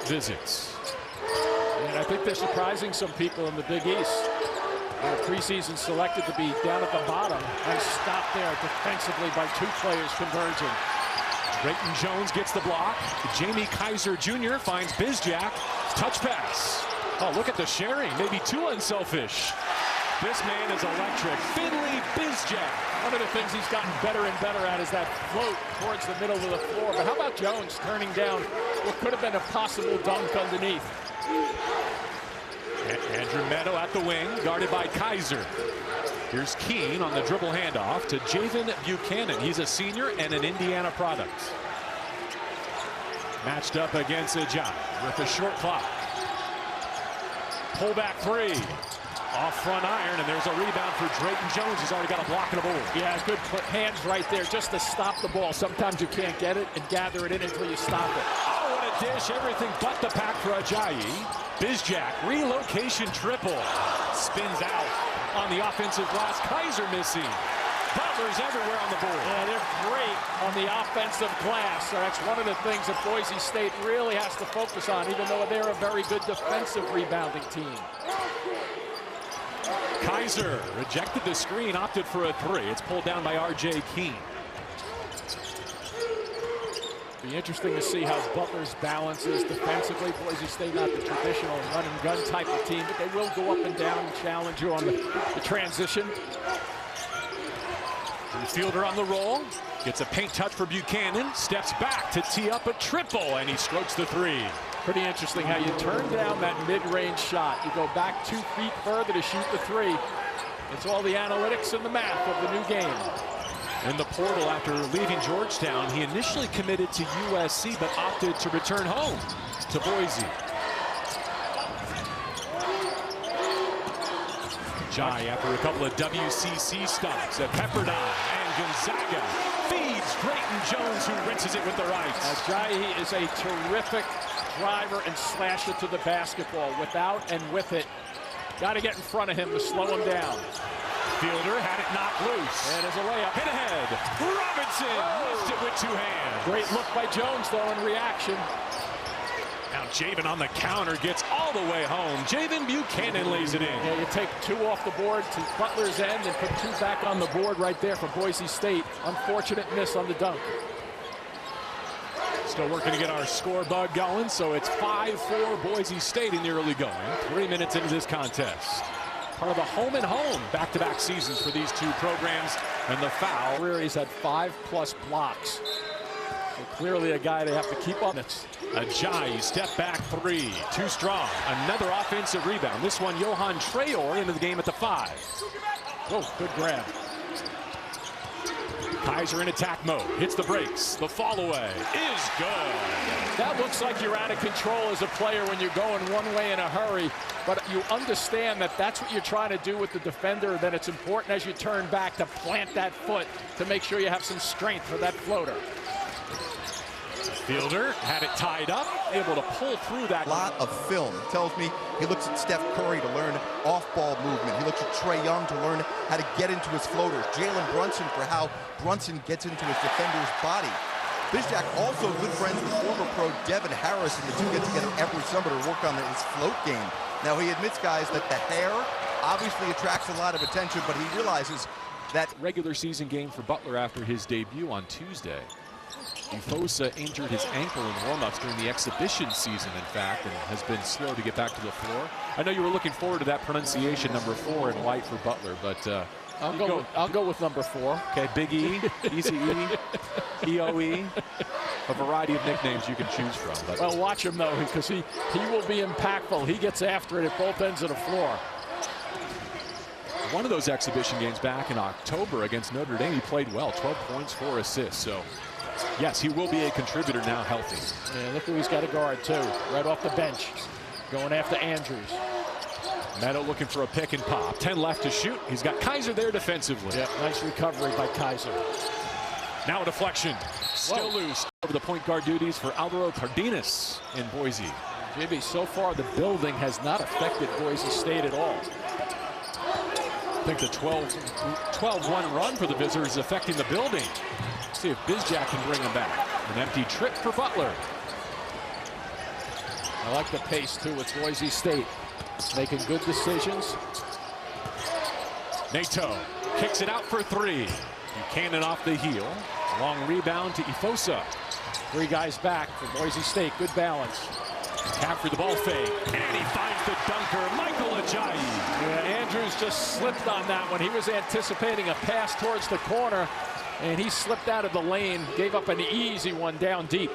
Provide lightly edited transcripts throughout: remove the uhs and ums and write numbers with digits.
visits. And I think they're surprising some people in the Big East. They're preseason selected to be down at the bottom and stopped there defensively by two players converging. Drayton Jones gets the block. Jamie Kaiser Jr. finds Bizjack. Touch pass. Oh, look at the sharing. Maybe too unselfish. This man is electric. Finley Bizjack. One of the things he's gotten better and better at is that float towards the middle of the floor. But how about Jones turning down what could have been a possible dunk underneath? Andrew Meadow at the wing, guarded by Kaiser. Here's Keene on the dribble handoff to Javen Buchanan. He's a senior and an Indiana product. Matched up against Ajayi with a short clock. Pull back three. Off front iron, and there's a rebound for Drayton Jones. He's already got a block and a board. Yeah, good hands right there just to stop the ball. Sometimes you can't get it and gather it in until you stop it. Oh, what a dish. Everything but the pack for Ajayi. Bizjack, relocation triple. Spins out on the offensive glass. Kaiser missing. Butler's everywhere on the board. Yeah, they're great on the offensive glass. So that's one of the things that Boise State really has to focus on, even though they're a very good defensive rebounding team. Kaiser rejected the screen, opted for a three. It's pulled down by R.J. Keene. Be interesting to see how Butler's balance is defensively. Boise State not the traditional run-and-gun type of team, but they will go up and down and challenge you on the transition. Fielder on the roll. Gets a paint touch for Buchanan. Steps back to tee up a triple, and he strokes the three. Pretty interesting how you turn down that mid-range shot. You go back 2 feet further to shoot the three. It's all the analytics and the math of the new game. In the portal after leaving Georgetown, he initially committed to USC, but opted to return home to Boise. Ajayi, after a couple of WCC stops at Pepperdine, and Gonzaga feeds Drayton Jones, who rinses it with the right. Ajayi is a terrific driver and slasher to the basketball, without and with it. Got to get in front of him to slow him down. Fielder had it knocked loose. And as a layup. Hit ahead. Robinson missed it with two hands. Great look by Jones, though, in reaction. Now Javen on the counter gets all the way home. Javen Buchanan lays it in. Yeah, you take two off the board to Butler's end and put two back on the board right there for Boise State. Unfortunate miss on the dunk. Still working to get our score bug going, so it's 5-4 Boise State in the early going. 3 minutes into this contest. Part of the home and home back-to-back seasons for these two programs, and the foul. He's had 5+ blocks. So clearly a guy they have to keep on it. Ajayi step back three, too strong. Another offensive rebound. This one, Johan Traore into the game at the 5. Whoa, good grab. Kaiser in attack mode, hits the brakes. The fall away is good. That looks like you're out of control as a player when you're going one way in a hurry, but you understand that that's what you're trying to do with the defender, that it's important as you turn back to plant that foot to make sure you have some strength for that floater. Fielder had it tied up, able to pull through that. A lot of film. It tells me he looks at Steph Curry to learn off-ball movement. He looks at Trae Young to learn how to get into his floaters. Jalen Brunson for how Brunson gets into his defender's body. Bizjack also good friends with former pro Devin Harris, and the two get together every summer to work on his float game. Now he admits, guys, that the hair obviously attracts a lot of attention, but he realizes that regular season game for Butler after his debut on Tuesday. Ufosa injured his ankle in warm-ups during the exhibition season, in fact, and has been slow to get back to the floor. I know you were looking forward to that pronunciation, number 4 in white for Butler, but I'll go with number 4. Okay, Big E, Easy E, EOE, a variety of nicknames you can choose from. But well, watch him though, because he will be impactful. He gets after it at both ends of the floor. One of those exhibition games back in October against Notre Dame, he played well, 12 points, 4 assists. So, yes, he will be a contributor now healthy. Yeah, look who he's got to guard, too, right off the bench, going after Andrews. Meadow looking for a pick and pop. 10 left to shoot. He's got Kaiser there defensively. Yep, nice recovery by Kaiser. Now a deflection. Still loose. Over the point guard duties for Alvaro Cardenas in Boise. Jimmy, so far the building has not affected Boise State at all. I think the 12-1 run for the visitors is affecting the building. Let's see if Bizjack can bring him back. An empty trip for Butler. I like the pace, too, with Boise State. Making good decisions. Nato kicks it out for three. Buchanan off the heel. Long rebound to Ifosa. 3 guys back for Boise State. Good balance. After the ball fake. And he finds the dunker, Michael Ajayi. Yeah, Andrews just slipped on that one. He was anticipating a pass towards the corner, and he slipped out of the lane. Gave up an easy one down deep.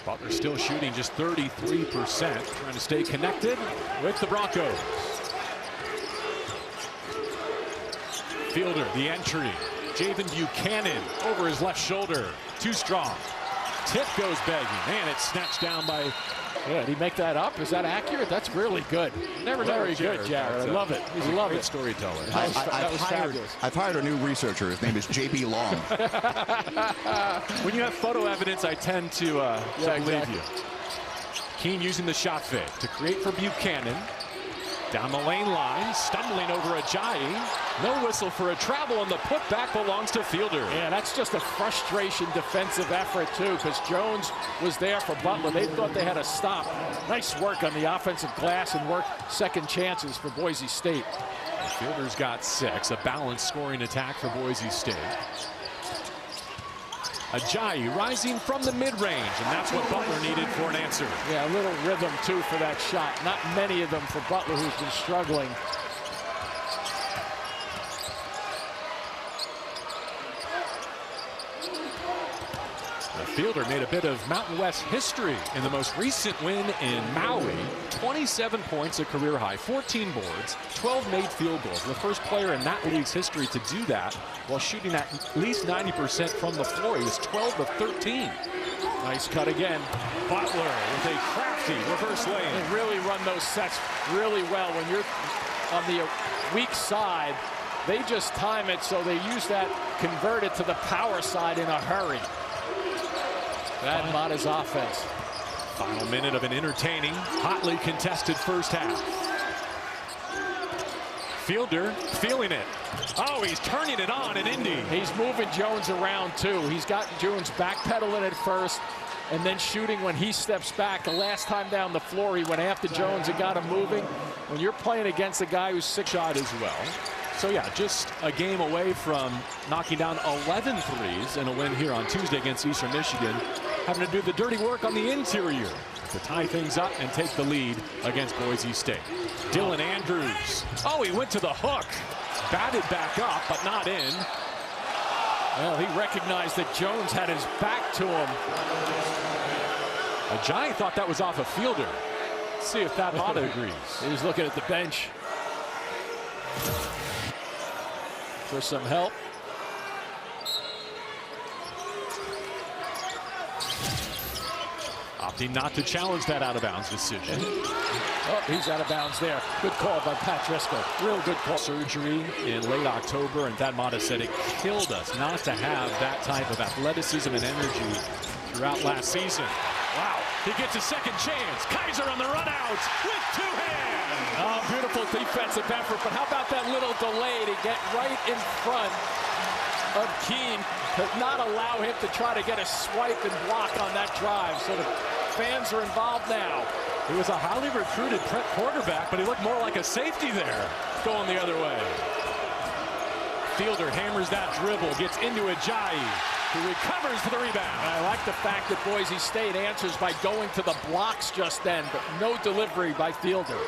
Butler still shooting just 33%. Trying to stay connected with the Broncos. Fielder, the entry. Javen Buchanan over his left shoulder. Too strong. Tip goes begging. Man, it's snatched down by... Yeah, did he make that up? Is that accurate? That's really good. Never very good, Jared. I love it. He's a great storyteller. I've hired a new researcher. His name is J.B. Long. When you have photo evidence, I tend to believe you. Keene using the shot fake to create for Buchanan. Down the lane line, stumbling over Ajayi. No whistle for a travel, and the putback belongs to Fielder. Yeah, that's just a frustration defensive effort, too, because Jones was there for Butler. They thought they had a stop. Nice work on the offensive glass and work second chances for Boise State. Fielder's got 6, a balanced scoring attack for Boise State. Ajayi rising from the mid-range, and that's what Butler needed for an answer. Yeah, a little rhythm, too, for that shot. Not many of them for Butler, who's been struggling. Fielder made a bit of Mountain West history in the most recent win in Maui. 27 points, a career high, 14 boards, 12 made field goals. The first player in that league's history to do that while shooting at least 90% from the floor. He was 12 of 13. Nice cut again. Butler with a crafty reverse lane. They really run those sets really well. When you're on the weak side, they just time it so they use that, convert it to the power side in a hurry. That Mata's offense. Final minute of an entertaining, hotly contested first half. Fielder feeling it. Oh, he's turning it on in Indy. He's moving Jones around, too. He's got Jones backpedaling at first and then shooting when he steps back. The last time down the floor, he went after Jones and got him moving. When you're playing against a guy who's 6 shot as well. So, yeah, just a game away from knocking down 11 threes in a win here on Tuesday against Eastern Michigan. Having to do the dirty work on the interior to tie things up and take the lead against Boise State. Dylan Andrews. Oh, he went to the hook. Batted back up, but not in. Well, he recognized that Jones had his back to him. Ajayi thought that was off a Fielder. Let's see if that Mata agrees. He was looking at the bench for some help. Opting not to challenge that out-of-bounds decision. Oh, he's out of bounds there. Good call by Pat Driscoll. Real good call. Surgery in late October, and Thad Matta said it killed us not to have that type of athleticism and energy throughout last season. Wow, he gets a second chance. Kaiser on the run out with 2 hands. Oh, beautiful defensive effort, but how about that little delay to get right in front of Keene to not allow him to try to get a swipe and block on that drive. So the fans are involved now. He was a highly recruited quarterback, but he looked more like a safety there, going the other way. Fielder hammers that dribble, gets into Ajayi, who recovers for the rebound. I like the fact that Boise State answers by going to the blocks just then, but no delivery by Fielder.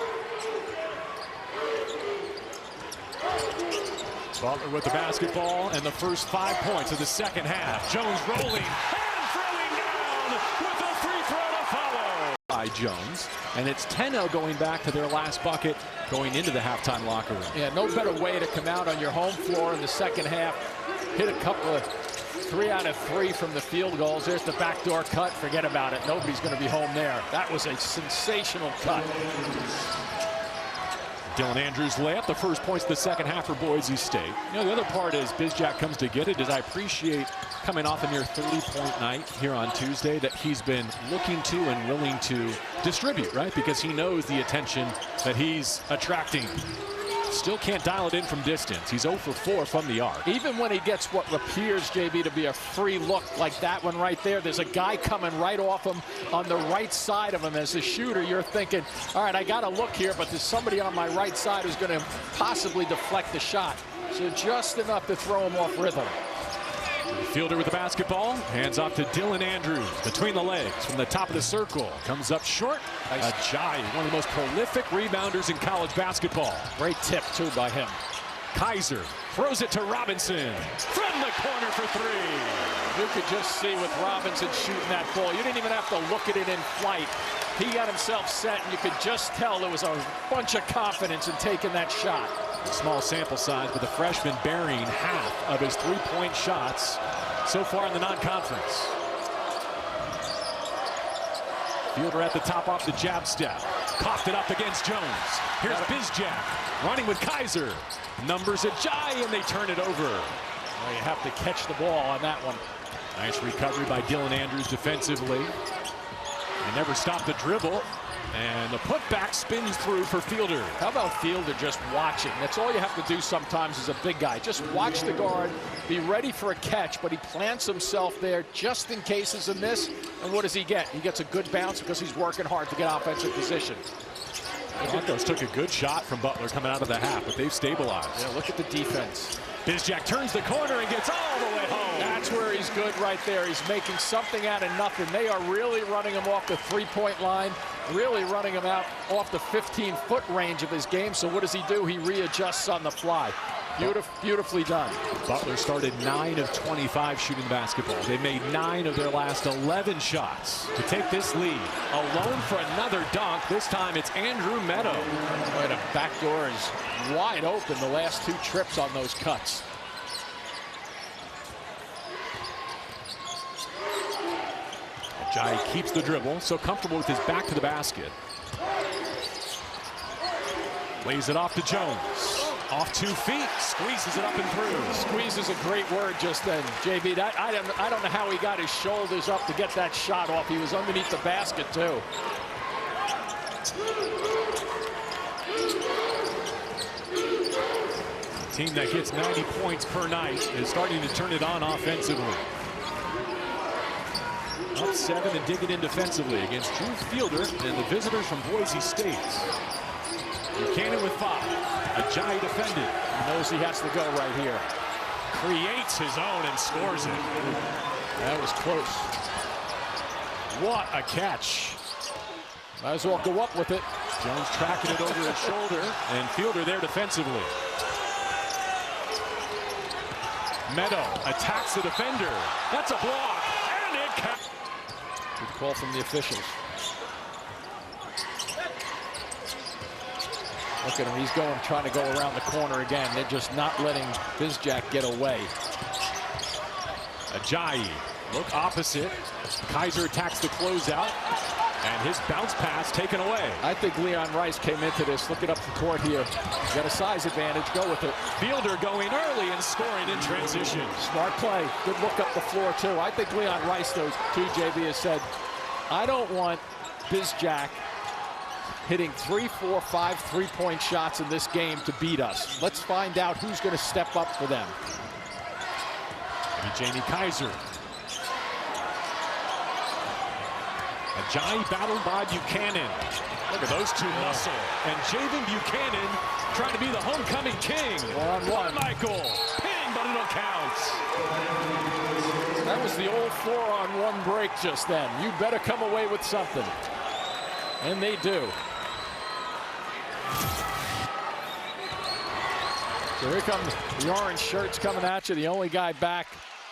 Butler with the basketball and the first 5 points of the second half. Jones rolling and throwing down with a free throw to follow by Jones. And it's 10-0 going back to their last bucket going into the halftime locker room. Yeah, no better way to come out on your home floor in the second half. Hit a couple of 3 out of 3 from the field goals. There's the backdoor cut. Forget about it. Nobody's going to be home there. That was a sensational cut. Dylan Andrews layup, the first points of the second half for Boise State. You know, the other part is Bizjack comes to get it, is I appreciate coming off a near 30-point night here on Tuesday that he's been looking to and willing to distribute, right? Because he knows the attention that he's attracting. Still can't dial it in from distance. He's 0 for 4 from the arc. Even when he gets what appears, JB, to be a free look like that one right there, there's a guy coming right off him on the right side of him. As a shooter, you're thinking, all right, I got to look here, but there's somebody on my right side who's going to possibly deflect the shot. So just enough to throw him off rhythm. Fielder with the basketball, hands off to Dylan Andrews, between the legs, from the top of the circle, comes up short. Ajayi, one of the most prolific rebounders in college basketball. Great tip, too, by him. Kaiser throws it to Robinson, from the corner for three. You could just see with Robinson shooting that ball, you didn't even have to look at it in flight. He got himself set, and you could just tell there was a bunch of confidence in taking that shot. Small sample size, but the freshman burying half of his three-point shots so far in the non-conference. Fielder at the top off the jab step. Coughed it up against Jones. Here's Bizjack running with Kaiser. Numbers Ajayi, and they turn it over. Well, you have to catch the ball on that one. Nice recovery by Dylan Andrews defensively. They never stopped the dribble. And the putback spins through for Fielder. How about Fielder just watching? That's all you have to do sometimes as a big guy. Just watch the guard, be ready for a catch, but he plants himself there just in case it's a miss. And what does he get? He gets a good bounce because he's working hard to get offensive position. The Broncos took a good shot from Butler coming out of the half, but they've stabilized. Yeah, look at the defense. Bizjack turns the corner and gets all the way home. That's where he's good right there. He's making something out of nothing. They are really running him off the three-point line, really running him out off the 15-foot range of his game. So what does he do? He readjusts on the fly. Beautifully done. Butler started 9 of 25 shooting the basketball. They made 9 of their last 11 shots to take this lead. Alone for another dunk. This time it's Andrew Meadow. Boy, the back door is wide open the last 2 trips on those cuts. Ajayi keeps the dribble, so comfortable with his back to the basket. Lays it off to Jones. Off 2 feet, squeezes it up and through. Squeeze is a great word just then, JB. I don't know how he got his shoulders up to get that shot off. He was underneath the basket, too. A team that gets 90 points per night is starting to turn it on offensively. Up 7 and dig it in defensively against Drew Fielder and the visitors from Boise State. Buchanan with 5. Ajayi defended. He knows he has to go right here. Creates his own and scores it. That was close. What a catch. Might as well go up with it. Jones tracking it over his shoulder, and Fielder there defensively. Meadow attacks the defender. That's a block, and it counts. Good call from the officials. Look at him, he's trying to go around the corner again. They're just not letting Bizjack get away. Ajayi, look opposite. Kaiser attacks the closeout, and his bounce pass taken away. I think Leon Rice came into this looking up the court here. He's got a size advantage, go with it. Fielder going early and scoring in transition. Smart play, good look up the floor too. I think Leon Rice, though, too, JB, has said, I don't want Bizjack hitting 3, 4, 5 three-point shots in this game to beat us. Let's find out who's going to step up for them. Maybe Jamie Kaiser. Ajayi battled by Buchanan. Look at those two muscle. And Javen Buchanan trying to be the homecoming king. 1-on-1. Michael. Ping, but it'll count. That was the old 4-on-1 break just then. You better come away with something. And they do. So here comes the orange shirts coming at you. The only guy back,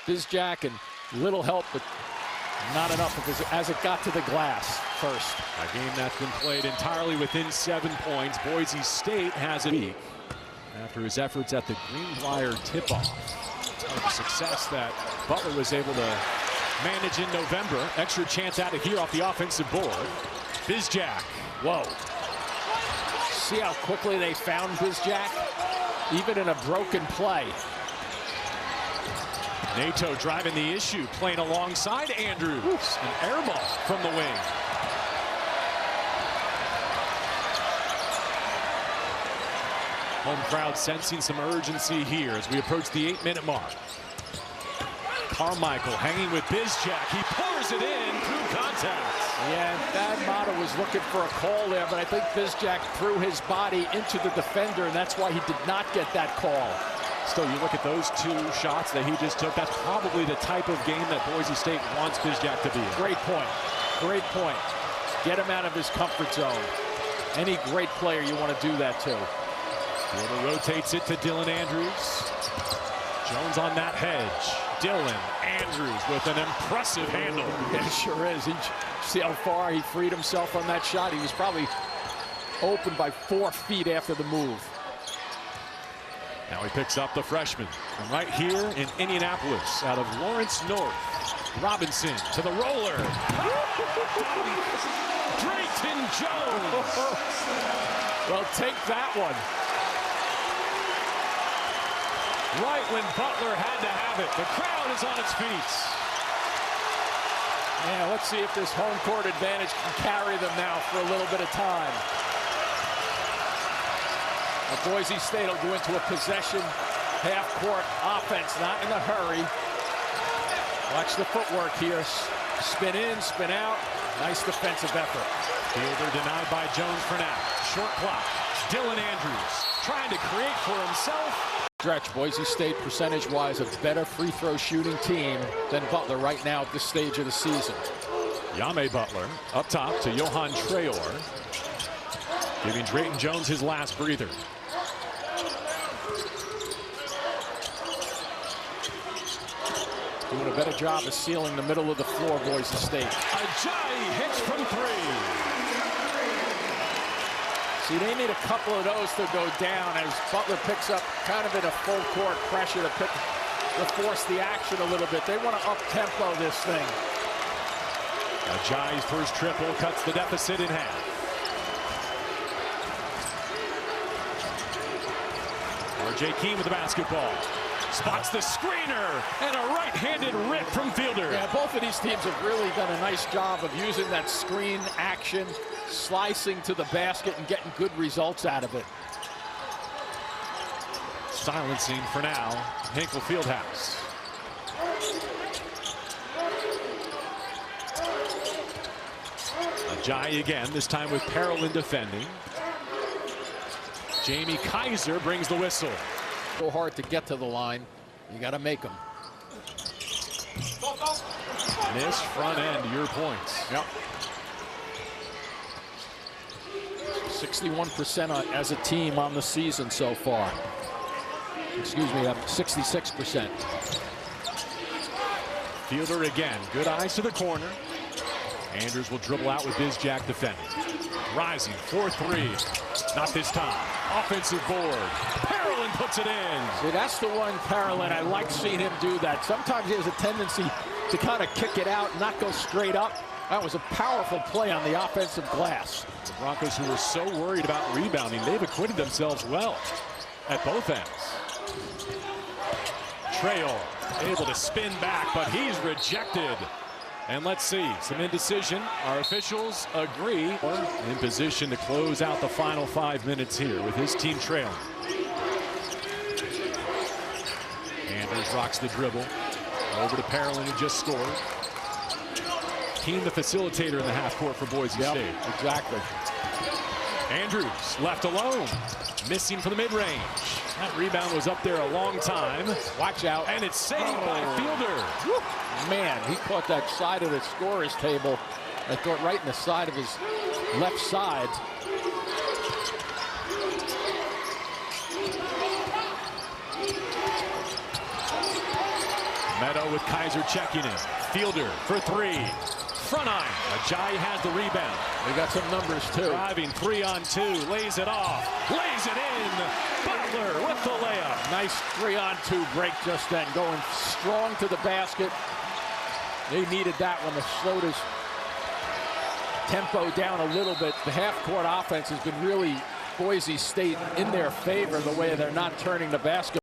Bizjack, and little help, but not enough as it got to the glass first. A game that's been played entirely within 7 points. Boise State has a week after his efforts at the Greenbrier tip-off. Success that Butler was able to manage in November. Extra chance out of here off the offensive board. Bizjack. Whoa. See how quickly they found Bizjack? Even in a broken play. Nato driving the issue, playing alongside Andrews. An air ball from the wing. Home crowd sensing some urgency here as we approach the 8-minute mark. Carmichael hanging with Bizjack. He pours it in through contact. Yeah, Thad Matta was looking for a call there, but I think Bizjack threw his body into the defender, and that's why he did not get that call. Still, you look at those two shots that he just took, that's probably the type of game that Boise State wants Bizjack to be in. Great point. Great point. Get him out of his comfort zone. Any great player, you want to do that to. Fielder rotates it to Dylan Andrews. Jones on that hedge. Dylan Andrews with an impressive handle. It sure is. See how far he freed himself on that shot? He was probably open by 4 feet after the move. Now he picks up the freshman from right here in Indianapolis out of Lawrence North. Robinson to the roller. Drayton Jones. Well, take that one. Right when Butler had to have it. The crowd is on its feet. Yeah, let's see if this home court advantage can carry them now for a little bit of time. Well, Boise State will go into a possession, half-court offense, not in a hurry. Watch the footwork here. Spin in, spin out. Nice defensive effort. Fielder denied by Jones for now. Short clock. Dylan Andrews trying to create for himself. Stretch, Boise State percentage-wise a better free throw shooting team than Butler right now at this stage of the season. Yame Butler up top to Johan Traor, giving Drayton Jones his last breather. Doing a better job of sealing the middle of the floor, Boise State. Ajayi hits from 3. See, they need a couple of those to go down as Butler picks up kind of in a full court pressure to force the action a little bit. They want to up-tempo this thing. Ajayi's first triple cuts the deficit in half. R.J. Keene with the basketball. Spots the screener and a right-handed rip from Fielder. Yeah, both of these teams have really done a nice job of using that screen action, slicing to the basket and getting good results out of it. Silencing for now, Hinkle Fieldhouse. Ajayi again, this time with Peril in defending. Jamie Kaiser brings the whistle. So hard to get to the line. You got to make them. Miss front end, your points. Yep. 61% as a team on the season so far. Excuse me, 66%. Fielder again, good eyes to the corner. Andrews will dribble out with Bizjack defending. Rising, 4-3. Not this time. Offensive board. Parolin puts it in. See, that's the one, Parolin. I like seeing him do that. Sometimes he has a tendency to kind of kick it out and not go straight up. That was a powerful play on the offensive glass. The Broncos, who were so worried about rebounding, they've acquitted themselves well at both ends. Trail able to spin back, but he's rejected. And let's see, some indecision. Our officials agree. In position to close out the final 5 minutes here with his team trailing. Andrews rocks the dribble. Over to Parolin, who just scored. Keene the facilitator in the half court for Boise State. Exactly. Andrews left alone. Missing for the mid-range. That rebound was up there a long time. Watch out. And it's saved by Fielder. Woo. Man, he caught that side of the scorer's table. I thought right in the side of his left side. Meadow with Kaiser checking in. Fielder for 3. Front eye. Ajayi has the rebound. They got some numbers too. Driving 3-on-2. Lays it off. Lays it in. Butler with the layup. Nice 3-on-2 break just then. Going strong to the basket. They needed that one to slow his tempo down a little bit. The half-court offense has been really Boise State in their favor the way they're not turning the basket.